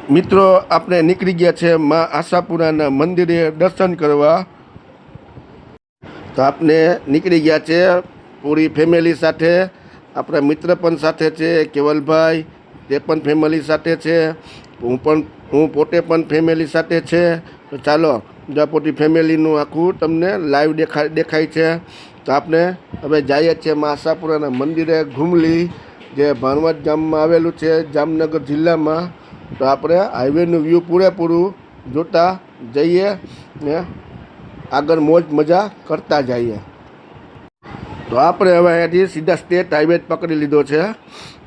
મિત્રો આપણે નીકળી ગયા છે માં આશાપુરાના મંદિરે દર્શન કરવા. તો આપણે નીકળી ગયા છે પૂરી ફેમિલી સાથે. આપણા મિત્ર પણ સાથે છે, કેવલભાઈ તે પણ ફેમિલી સાથે છે, હું પોતે પણ ફેમિલી સાથે છે. તો ચાલો પૂરી ફેમિલીનું આખું તમને લાઈવ દેખાય છે. તો આપણે હવે જઈએ છીએ માં આશાપુરાના મંદિરે ઘુમલી, જે ભાણવડ ગામમાં આવેલું છે, જામનગર જિલ્લામાં. તો આપણે હાઈવેનું વ્યૂ પૂરેપૂરું જોતા જઈએ ને આગળ મોજ મજા કરતા જઈએ. તો આપણે હવે અહીંયાથી સીધા સ્ટેટ હાઈવે પકડી લીધો છે.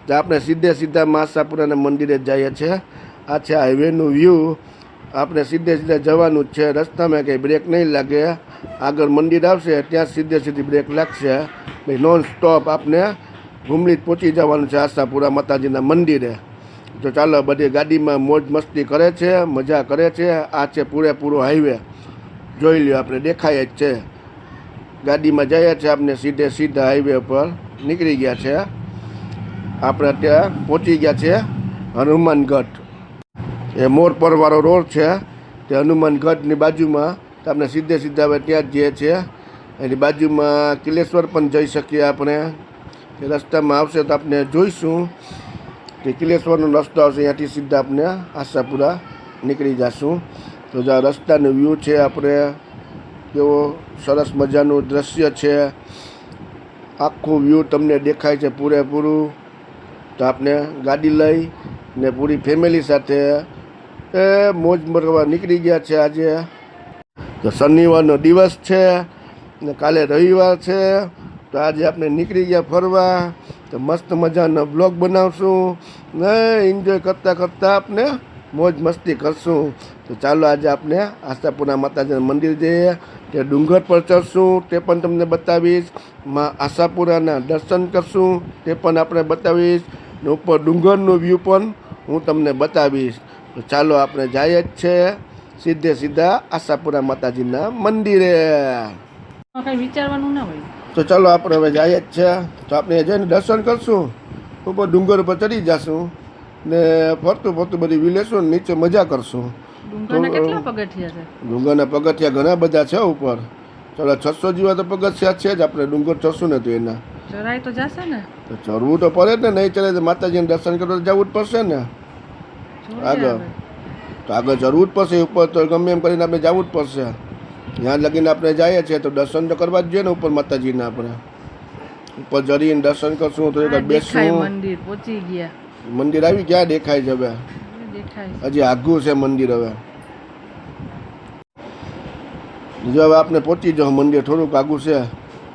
તો આપણે સીધા માં આશાપુરાના મંદિરે જઈએ છીએ. આ છે હાઈવેનું વ્યૂ. આપણે સીધા જવાનું જ છે. રસ્તામાં કંઈ બ્રેક નહીં લાગે. આગળ મંદિર આવશે ત્યાં સીધી બ્રેક લાગશે. નોન સ્ટોપ આપણે ઘુમલી પહોંચી જવાનું છે આશાપુરા માતાજીના મંદિરે. તો ચાલો, બધી ગાડીમાં મોજ મસ્તી કરે છે, મજા કરે છે. આ છે પૂરેપૂરો હાઈવે, જોઈ લ્યો, આપણે દેખાય જ છે. ગાડીમાં જઈએ છીએ આપણે સીધા હાઈવે પર નીકળી ગયા છે. આપણે ત્યાં પહોંચી ગયા છે હનુમાનગઢ. એ મોરપરવાળો રોડ છે તે હનુમાનગઢની બાજુમાં. તો આપણે સીધા હવે ત્યાં જ જઈએ છીએ. એની બાજુમાં કિલેશ્વર પણ જઈ શકીએ આપણે. એ રસ્તામાં આવશે તો આપણે જોઈશું કે કિલેશ્વરનો રસ્તો આવશે. અહીંયાથી સીધા આપણે આશાપુરા નીકળી જઈશું. તો જો રસ્તાનું વ્યૂ છે, આપણે કેવો સરસ મજાનું દ્રશ્ય છે. આખું વ્યૂ તમને દેખાય છે પૂરેપૂરું. તો આપણે ગાડી લઈ ને પૂરી ફેમિલી સાથે મોજ કરવા નીકળી ગયા છે. આજે તો શનિવારનો દિવસ છે ને કાલે રવિવાર છે. તો આજે આપણે નીકળી ગયા ફરવા. તો મસ્ત મજાનો બ્લોગ બનાવશું ને એન્જોય કરતાં આપણે મોજ મસ્તી કરશું. તો ચાલો આજે આપણે આશાપુરા માતાજીના મંદિર જઈએ, તે ડુંગર પર ચડશું, તે પણ તમને બતાવીશ. માં આશાપુરાના દર્શન કરશું, તે પણ આપણે બતાવીશ. ને ઉપર ડુંગરનો વ્યૂ પણ હું તમને બતાવીશ. તો ચાલો આપણે જઈએ જ છે સીધા આશાપુરા માતાજીના મંદિરે. કઈ વિચારવાનું ના હોય. તો ચાલો આપણે હવે જઈએ જ છે. તો આપણે જઈને દર્શન કરશું, ઉપર ડુંગર ઉપર ચડી જશું ને ફરતું બધી વિલેશું, નીચે મજા કરશું. ડુંગરના કેટલા પગથિયા છે? ડુંગરના પગથિયા ઘણા બધા છે ઉપર. ચાલો 600 જેવા તો પગથિયા છે જ. આપણે ડુંગર ચડશું ને તો એના ચડાઈ તો જશે ને. તો ચડવું તો પડે જ ને. નહીં ચડે તો માતાજીને દર્શન કરવા તો જવું જ પડશે ને આગળ. તો આગળ ચડવું જ પડશે. ઉપર તો ગમે એમ કરીને આપણે જવું જ પડશે. ત્યાં લગીને આપણે જઈએ છીએ તો દર્શન તો કરવા જ જોઈએ ને ઉપર માતાજીને. આપણે ઉપર ચડીને દર્શન કરશું તો બેસશું. મંદિર પહોંચી ગયા. મંદિર આવી ક્યાં દેખાય છે? હવે હજી આઘું છે મંદિર. હવે જો હવે આપણે પહોંચી જાઓ મંદિર, થોડુંક આઘું છે.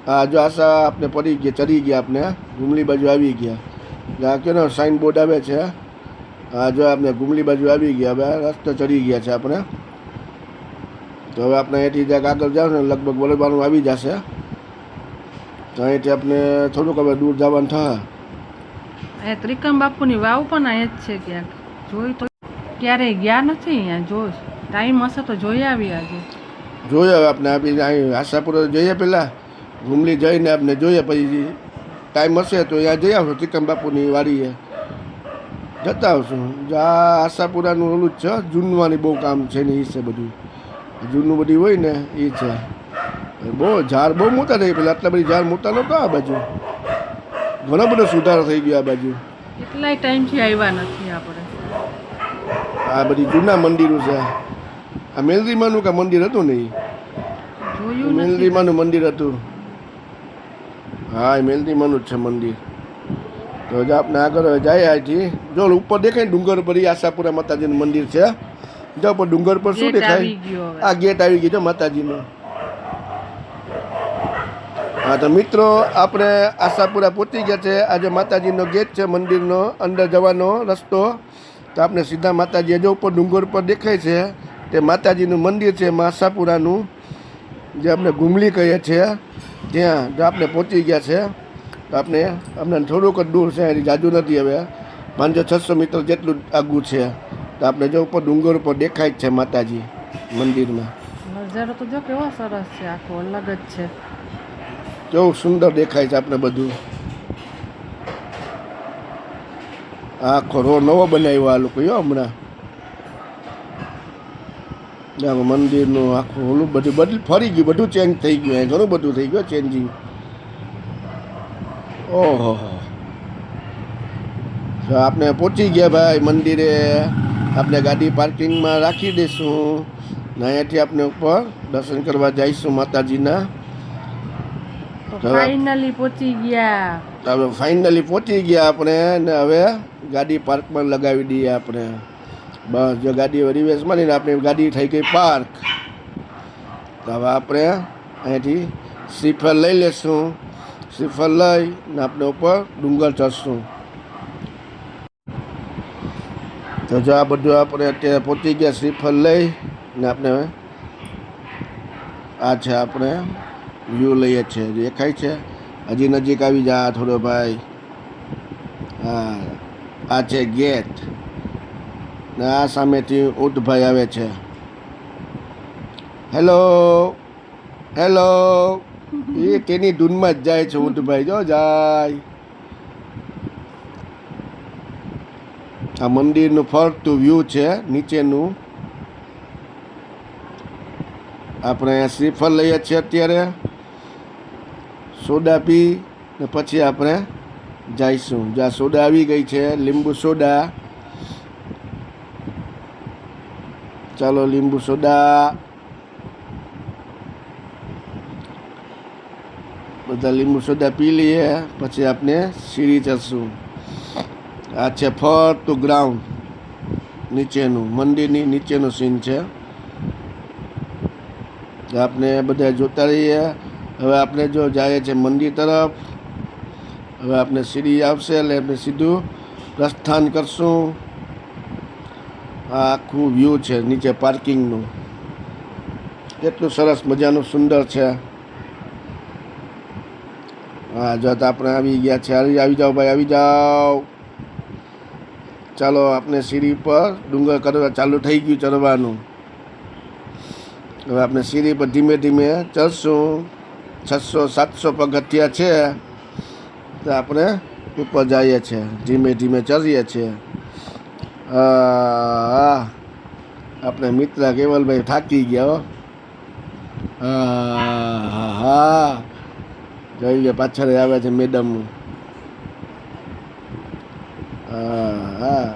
હા જો આશા આપણે પડી ગયા, ચડી ગયા, આપણે ઘુમલી બાજુ આવી ગયા. ત્યાં કેનો સાઇન બોર્ડ આવે છે. હા જો આપણે ઘુમલી બાજુ આવી ગયા. હવે રસ્તો ચડી ગયા છે આપણે. તો હવે આપણે અહીંથી જ્યાં આગળ જાવ ને લગભગ વલભાનું આવી જશે. તો અહીંથી આપણે થોડુંક હવે દૂર જવાનું થાય. અહીંયા ત્રિકમ બાપુની વાવ પણ અહીંયા જ છે ક્યાંક. જોઈ તો ક્યારેય ગયા નથી અહીંયા. જો ટાઈમ હશે તો જોઈ આવી આજે. જોઈએ હવે આપણે આપી અહીં આશાપુરા જઈએ, પહેલાં ઘુમલી જઈને આપણે જોઈએ, પછી ટાઈમ હશે તો અહીંયા જઈ આવશું. ત્રિકમ બાપુની વાડીએ જતા આવશું. આ આશાપુરાનું ઓલું જ છે, જૂનવાની બહુ કામ છે ને એ છે બધું. જૂનું બધી હોય ને એ છે. બહુ ઝાડ બહુ મોટા થઈ પેલા. આટલા બધી ઝાડ મોટા નહોતા આ બાજુ. ઘણો બધો સુધારો થઈ ગયો આ બાજુ. કેટલાય ટાઈમથી આવ્યા નથી આપણે. આ બધી જૂના મંદિરો છે. આ મેલરીમાનું કાં મંદિર હતું ને? જોયું મેલરીમાનું મંદિર હતું. હા એ મેલરીમાનું જ છે મંદિર. તો જો આપણે આગળ હવે જાય અહીંથી. જો ઉપર દેખાય ડુંગર પર આશાપુરા માતાજીનું મંદિર છે. જો પર ડુંગર પર શું દેખાય? આ ગેટ આવી ગયો માતાજીનો. હા તો મિત્રો આપણે આશાપુરા પહોંચી ગયા છે. આજે માતાજીનો ગેટ છે મંદિરનો, અંદર જવાનો રસ્તો. તો આપણે સીધા માતાજી જો ઉપર ડુંગર પર દેખાય છે તે માતાજીનું મંદિર છે આશાપુરાનું, જે આપણે ઘુમલી કહીએ છીએ. ત્યાં જો આપણે પહોંચી ગયા છે. તો આપણે થોડુંક જ દૂર છે, એની જાજુ નથી. હવે 500-600 મીટર જેટલું આગું છે. તો આપણે જો ઉપર ડુંગર ઉપર દેખાય જ છે માતાજી મંદિરમાં. નજારો તો જો કેવો સરસ છે, આખો અલગ જ છે. કેવું સુંદર દેખાય છે આપણે બધું. આખો રોડ નવો બનાવ્યો આ લોકો હમણાં. આમાં મંદિરનું આખું ઓલું બધું બધું ફરી ગયું, બધું ચેન્જ થઈ ગયું, અહીં ઘણું બધું થઈ ગયું ચેન્જિંગ. ઓહો, તો આપણે પહોંચી ગયા ભાઈ મંદિરે. આપણે ગાડી પાર્કિંગમાં રાખી દઈશું ને અહીંયાથી આપણે ઉપર દર્શન કરવા જઈશું માતાજીના. ફાઇનલી પહોંચી ગયા. હવે ફાઇનલી પહોંચી ગયા આપણે ને હવે ગાડી પાર્કમાં લગાવી દઈએ આપણે. બસ જો ગાડી રિવેસ મળીને આપણી ગાડી થઈ ગઈ પાર્ક. તો હવે આપણે અહીંયાથી શ્રીફળ લઈ લેશું. શ્રીફળ લઈને આપણે ઉપર ડુંગર ચડશું. તો જો આ બધું આપણે અત્યારે પહોંચી ગયા શ્રીફળ લઈ ને આપણે આ છે આપણે વ્યૂ લઈએ છીએ, દેખાય છે. હજી નજીક આવી જા થોડો ભાઈ. હા, આ છે ગેટ ને આ સામેથી ઊંટભાઈ આવે છે. હેલો હેલો, એ તેની ધૂનમાં જ જાય છે ઊંટભાઈ, જો જાય. આ મંદિરનું ફરતું વ્યૂ છે નીચેનું. આપણે શ્રીફળ લઈએ છીએ અત્યારે, સોડા પી ને પછી આપણે જઈશું. જ્યાં સોડા આવી ગઈ છે, લીંબુ સોડા. ચાલો લીંબુ સોડા. બધા લીંબુ સોડા પી લઈએ પછી આપણે સીડી ચડશું. આ છે ફરતું ગ્રાઉન્ડ નીચેનું, મંદિરની નીચેનું સીન છે. આપણે બધા જોતા રહીએ. હવે આપણે જો જઈએ છીએ મંદિર તરફ. હવે આપણે સીડી આવશે એટલે આપણે સીધું પ્રસ્થાન કરશું. આ આખું વ્યૂ છે નીચે પાર્કિંગનું, એટલું સરસ મજાનું સુંદર છે. હા જો તો આપણે આવી ગયા છે. આવી જાઓ ભાઈ, આવી જાઓ. ચાલો આપણે સીડી પર ડુંગર કરવા ચાલુ થઈ ગયું ચડવાનું. હવે આપણે સીડી પર ધીમે ધીમે ચડશું. 600-700 પગથિયા છે તો આપણે ઉપર જઈએ છીએ, ધીમે ધીમે ચડીએ છીએ. આપણે મિત્ર કેવલભાઈ થાકી ગયા. હા, જોઈએ પાછળ આવે છે મેડમ. હા,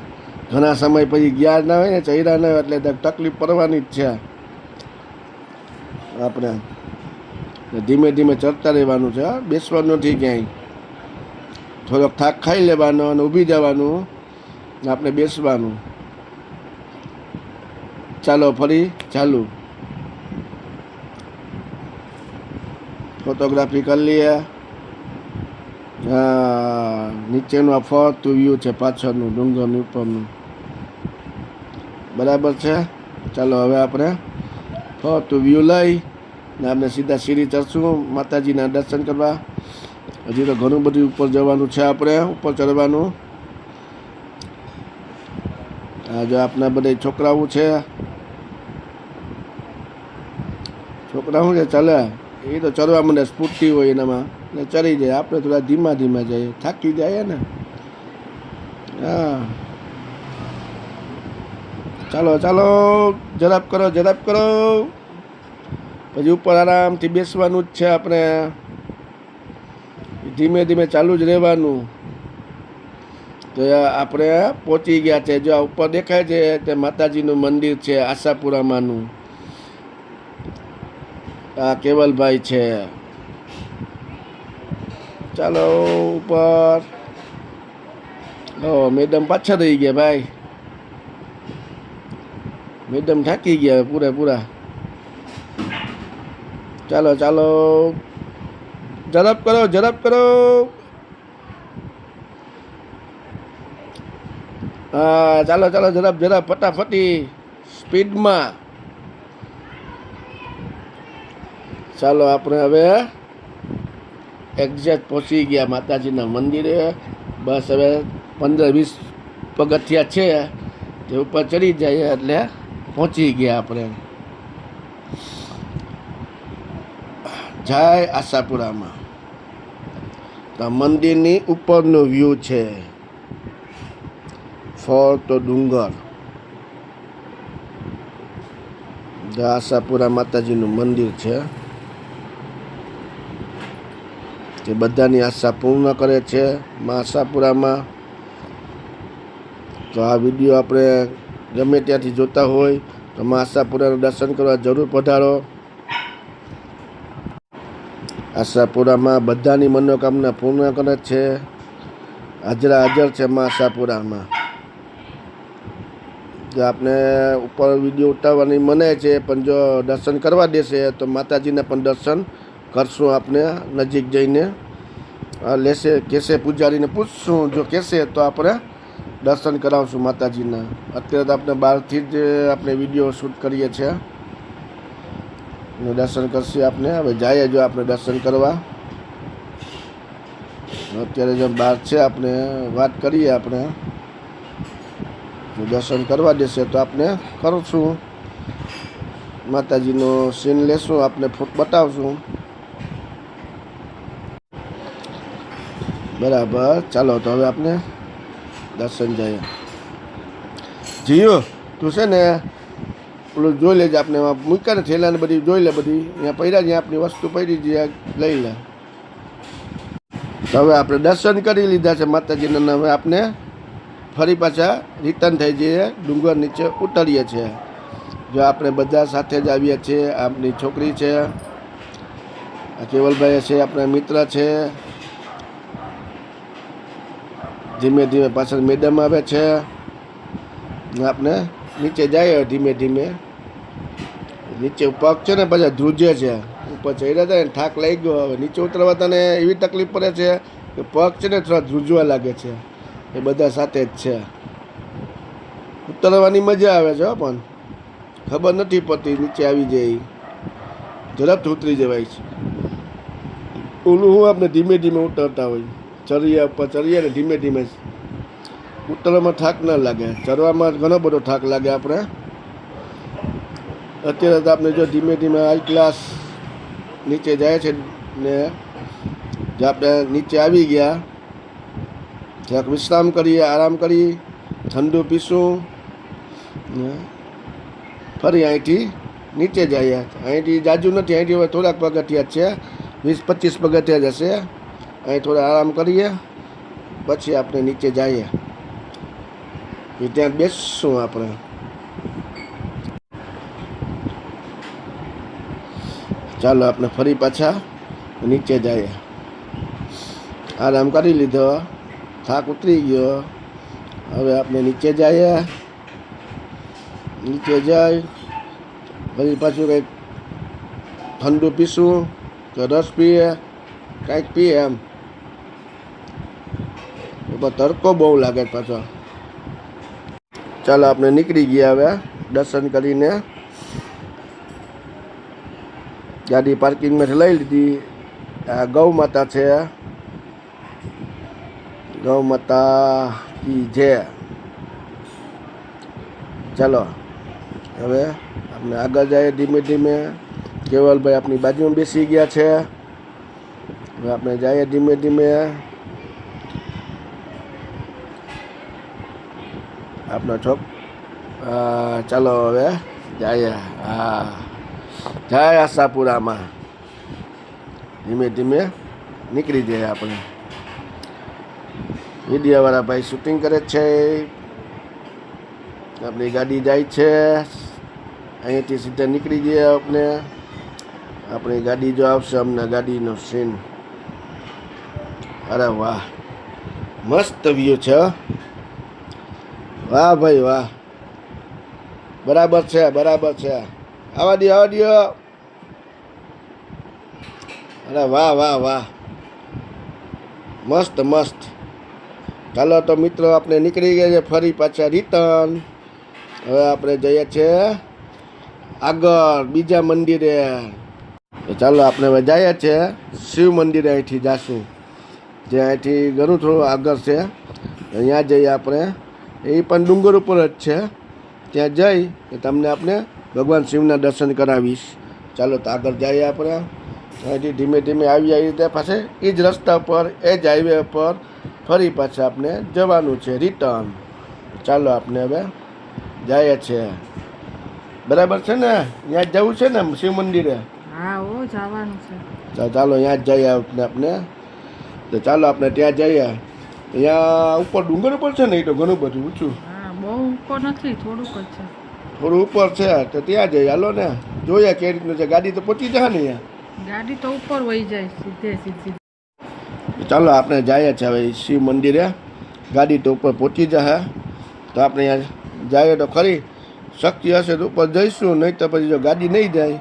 ઘણા સમય પછી ગયા ના હોય ને, ચડ્યા ના હોય એટલે તકલીફ પડવાની જ છે. આપણે ધીમે ધીમે ચડતા રહેવાનું છે, બેસવાનું નથી ક્યાંય. થોડોક થાક ખાઈ લેવાનો અને ઊભી જવાનું, આપણે બેસવાનું. ચાલો ફરી ચાલુ. ફોટોગ્રાફી કરી લઈએ. હા, નીચેનું આ ફરતું વ્યૂ છે, પાછળનું ડુંગરનું ઉપરનું. બરાબર છે. ચાલો હવે આપણે ફરતું વ્યૂ લઈ ને આપણે સીધા સીડી ચડશું માતાજીના દર્શન કરવા. હજી તો ઘણું બધું ઉપર જવાનું છે, આપણે ઉપર ચડવાનું. આ જો આપણા બધા છોકરાઓ છે. છોકરા શું છે ચાલે, એ તો ચડવા મને સ્ફૂર્તિ હોય એનામાં એટલે ચડી જાય. આપણે થોડા ધીમા ધીમા જઈએ, થાકી જાય ને. હા, ચાલો ચાલો, ઝડપ કરો ઝડપ કરો. પછી ઉપર આરામથી બેસવાનું જ છે આપણે. ધીમે ધીમે ચાલુ જ રહેવાનું. તો આપણે પહોંચી ગયા છે. જો ઉપર દેખાય છે તે માતાજીનું મંદિર છે, આશાપુરામાંનું. આ કેવલભાઈ છે. ચાલો ઉપર. મેડમ પાછા રહી ગયા ભાઈ. મેડમ થાકી ગયા પૂરા. ચાલો ચાલો, ઝડપ કરો ઝડપ કરો. હા, ચાલો ચાલો, ઝડપ ઝડપ, ફટાફટી સ્પીડમાં. ચાલો આપણે હવે એક્ઝેક્ટ પહોંચી ગયા માતાજીના મંદિરે. બસ હવે 15-20 પગથિયા છે, તે ઉપર ચડી જાય એટલે પહોંચી ગયા આપણે. જય આશાપુરામાં. તો મંદિરની ઉપરનો વ્યૂ છે, ફરતો ડુંગર. જે આશાપુરા માતાજીનું મંદિર છે, તે બધાની આશા પૂર્ણ કરે છે માં આશાપુરામાં. તો આ વિડીયો આપણે ગમે ત્યાંથી જોતા હોય તો માં આશાપુરાના દર્શન કરવા જરૂર પધારો. આશાપુરામાં બધાની મનોકામના પૂર્ણ કરે છે. હાજરા હાજર છે માં આશાપુરામાં. જો આપણે ઉપર વિડીયો ઉતારવાની મનાય છે, પણ જો દર્શન કરવા દેશે તો માતાજીના પણ દર્શન કરશું. આપણે નજીક જઈને લેશે કહેશે, પૂજારીને પૂછશું, જો કહેશે તો આપણે દર્શન કરાવશું માતાજીના. અત્યારે તો આપણે બહારથી જ આપણે વિડીયો શૂટ કરીએ છીએ. દર્શન કરશે આપણે. હવે જઈએ જો આપણે દર્શન કરવા. અત્યારે જો બહાર છે, આપણે વાત કરીએ. આપણે જો દર્શન કરવા દેશે તો આપણે કરશું. માતાજીનો સીન લેશું, આપણે ફોટો બતાવશું. બરાબર, ચાલો તો હવે આપણે દર્શન જઈએ. જીઓ તું છે ને પેલું જોઈ લેજે, આપણે મૂક્યા ને થેલા ને બધી જોઈ લે, બધી અહીંયા પડ્યા જ્યાં આપણી વસ્તુ પડી જે લઈ લે. તો હવે આપણે દર્શન કરી લીધા છે માતાજીના. હવે આપણે ફરી પાછા રિટર્ન થઈ જઈએ, ડુંગર નીચે ઉતરીએ છીએ. જો આપણે બધા સાથે જ આવીએ છીએ. આપણી છોકરી છે, કેવલભાઈ છે, આપણા મિત્ર છે. ધીમે ધીમે પાછળ મેડમ આવે છે. આપણે નીચે જઈએ ધીમે ધીમે. નીચે પગ છે ને પાછા ધ્રુજે છે. ઉપર ચડ્યા હતા ને થાક લાગી ગયો. હવે નીચે ઉતરવા તને એવી તકલીફ પડે છે કે પગ છે ને થોડા ધ્રુજવા લાગે છે. એ બધા સાથે જ છે. ઉતરવાની મજા આવે છે, પણ ખબર નથી પડતી નીચે આવી જાય ઝડપથી ઉતરી જવાય છે. ઓલું હું આપણે ધીમે ધીમે ઉતરતા હોય, ચરિયા ઉપર ચડીએ ને ધીમે ધીમે. ઉતરવામાં થાક ન લાગે, ચડવામાં ઘણો બધો થાક લાગે. આપણે અત્યારે તો આપણે જો ધીમે ધીમે હાઈ ક્લાસ નીચે જાય છે ને. જે આપણે નીચે આવી ગયા, થોડાક વિશ્રામ કરીએ, આરામ કરી, ઠંડુ પીશું, ફરી અહીંથી નીચે જઈએ. અહીંથી જાજુ નથી, અહીંથી હવે થોડાક પગથિયા છે, 20-25 પગથિયા જશે. અહીં થોડા આરામ કરીએ, પછી આપણે નીચે જઈએ. ત્યાં બેસશું આપણે. ચાલો આપણે ફરી પાછા નીચે જઈએ. આરામ કરી લીધો, થાક ઉતરી ગયો. હવે આપણે નીચે જઈએ. નીચે જાય ફરી પાછું કંઈક ઠંડુ પીશું કે રસ પીએ, કંઈક પીએ. એમ તડકો બહુ લાગે પાછો. ચાલો આપણે નીકળી ગયા હવે દર્શન કરીને. ગાડી પાર્કિંગમાંથી લઈ લીધી. આ ગૌ માતા છે, ગૌ માતા કી જય. ચાલો હવે આપણે આગળ જઈએ ધીમે ધીમે. કેવલભાઈ આપણી બાજુમાં બેસી ગયા છે. હવે આપણે જઈએ ધીમે ધીમે. આપનો ચાલો હવે જઈએ. હા, જય આશાપુરામાં. ધીમે ધીમે નીકળી જઈએ આપણે. વિડીયોવાળા ભાઈ શૂટિંગ કરે છે. આપણી ગાડી જાય છે. અહીંથી સીધા નીકળી જઈએ આપણે. આપણી ગાડી જો આવશે, અમને ગાડીનો સીન. અરે વાહ, મસ્ત વ્યૂ છે. વાહ ભાઈ વાહ, બરાબર છે, બરાબર છે. આવા દો, આવા દો. અરે વાહ વાહ વાહ, મસ્ત મસ્ત. ચાલો તો મિત્રો આપણે નીકળી ગયા છે ફરી પાછા રિટર્ન. હવે આપણે જઈએ છીએ આગળ બીજા મંદિરે. તો ચાલો આપણે હવે જઈએ છીએ શિવ મંદિરે. અહીંથી જાશું, જે અહીંથી ઘણું થોડું આગળ છે. અહીંયા જઈએ આપણે. એ પણ ડુંગર ઉપર જ છે. ત્યાં જઈ તમને આપણે ભગવાન શિવના દર્શન કરાવીશ. ચાલો તો આગળ જઈએ આપણે. અહીંથી ધીમે ધીમે આવી આવી રીતે પાછળ એ જ રસ્તા પર, એ જ હાઈવે પર ફરી પાછા આપણે જવાનું છે રિટર્ન. ચાલો આપણે હવે જઈએ છીએ બરાબર છે ને? ત્યાં જ જવું છે ને શિવ મંદિરે? હા ઓ જવાનું છે. ચાલો ત્યાં જ જઈએ આપણે. તો ચાલો આપણે ત્યાં જઈએ. ત્યાં ઉપર ડુંગર ઉપર છે ને, એ તો ઘણું બધું ઊંચું. હા બહુ ઉપર નથી, થોડુંક જ છે. થોડું ઉપર છે તો ત્યાં જઈએ. હાલો ને, જોઈએ કેવી રીતનું છે. ગાડી તો પહોંચી જાય ને અહીંયા? ગાડી તો ઉપર વહી જાય સીધી. ચાલો આપણે જઈએ છીએ હવે શિવ મંદિરે. ગાડી તો ઉપર પહોંચી જશે. તો આપણે અહીંયા જઈએ તો ખરી. શક્તિ હશે તો ઉપર જઈશું, નહીં તો પછી જો ગાડી નહીં જાય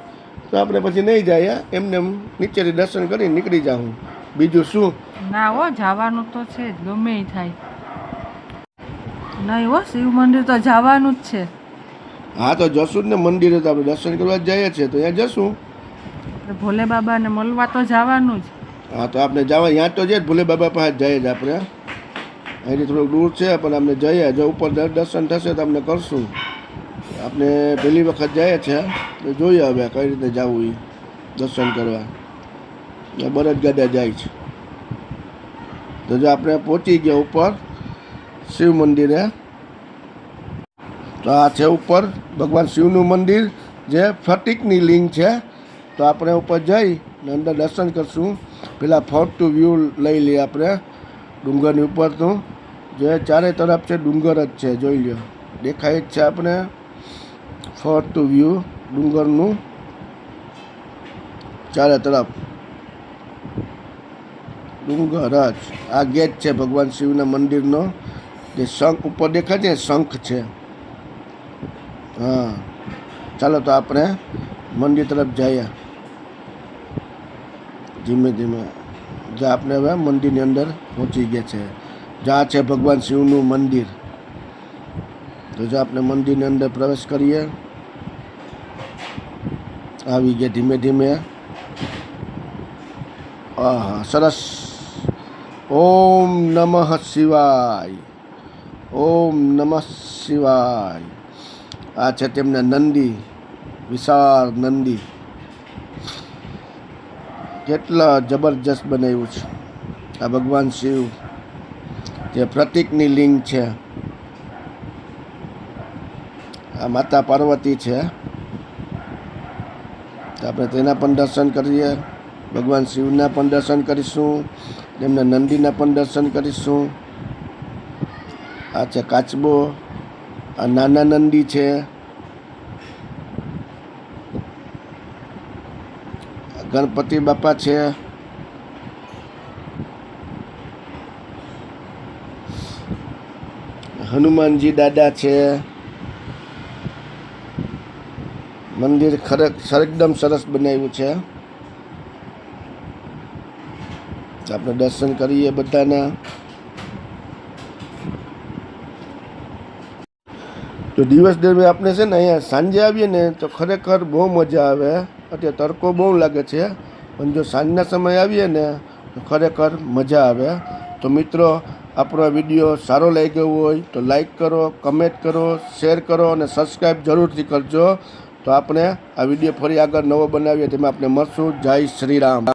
તો આપણે પછી નહીં જાય. એમને એમ નીચેથી દર્શન કરી નીકળી જાઉં. બીજું શું? ના હો, જવાનું તો છે જ, ગમે એ થાય. નહીં હો, શિવ મંદિર તો જવાનું જ છે. હા તો જશું જ ને મંદિરે. તો આપણે દર્શન કરવા જઈએ છીએ તો ત્યાં જશું. ભોલે બાબાને મળવા તો જવાનું જ. હા તો આપણે જવા ત્યાં તો જઈએ. ભોલે બાબા પાસે જઈએ જ આપણે. અહીંથી થોડુંક દૂર છે પણ આપણે જઈએ. જો ઉપર દર્શન થશે તો આપણે કરશું. આપણે પહેલી વખત જઈએ છીએ તો જોઈએ હવે કઈ રીતે જવું એ દર્શન કરવા. બળદગાડા જાય છે. તો જો આપણે પહોંચી ગયા ઉપર શિવ મંદિરે. તો આ છે ઉપર ભગવાન શિવનું મંદિર, જે ફટિકની લિંગ છે. તો આપણે ઉપર જઈ ને અંદર દર્શન કરશું. પેલા ફરતું વ્યૂ લઈ લઈએ આપણે ડુંગરની ઉપરનું. જે ચારે તરફ છે ડુંગર જ છે, જોઈ લો, દેખાય જ છે આપણે. ફરતું વ્યૂ ડુંગરનું ચારે તરફ ડુંગર જ. આ ગેટ છે ભગવાન શિવના મંદિરનો. જે શંખ ઉપર દેખાય છે, શંખ છે. હા ચાલો તો આપણે મંદિર તરફ જઈએ ધીમે ધીમે. જ્યાં આપણે હવે મંદિરની અંદર પહોંચી ગયા છે. જ્યાં છે ભગવાન શિવનું મંદિર. તો જો આપણે મંદિરની અંદર પ્રવેશ કરીએ. આવી ગયા ધીમે ધીમે. આહા સરસ. ઓમ નમઃ શિવાય. ઓમ નમઃ શિવાય. આ છે તેમના નંદી, વિશાળ નંદી. કેટલા જબરજસ્ત બનાવ્યું છે આ ભગવાન શિવ. જે પ્રતીકની લિંગ છે. આ માતા પાર્વતી છે. આપણે તેના પણ દર્શન કરીએ. ભગવાન શિવના પણ દર્શન કરીશું. તેમના નંદીના પણ દર્શન કરીશું. આ છે કાચબો. આ નાના નંદી છે. ગણપતિ બાપા છે. હનુમાનજી દાદા છે. મંદિર ખરેખર એકદમ સરસ બનાવ્યું છે. આપણે દર્શન કરીએ બધાના. તો દિવસ દરમિયાન આપણે છે ને અહીંયા સાંજે આવીએ ને તો ખરેખર બહુ મજા આવે. અત્યારે તડકો બહુ લાગે છે, પણ જો સાંજના સમયે આવીએ ને તો ખરેખર મજા આવે. તો મિત્રો, આપણો વિડીયો સારો લાગ્યો હોય તો લાઈક કરો, કમેન્ટ કરો, શેર કરો અને સબસ્ક્રાઈબ જરૂરથી કરજો. તો આપણે આ વિડીયો ફરી આગળ નવો બનાવીએ તેમાં આપણે મળશું. જય શ્રી રામ.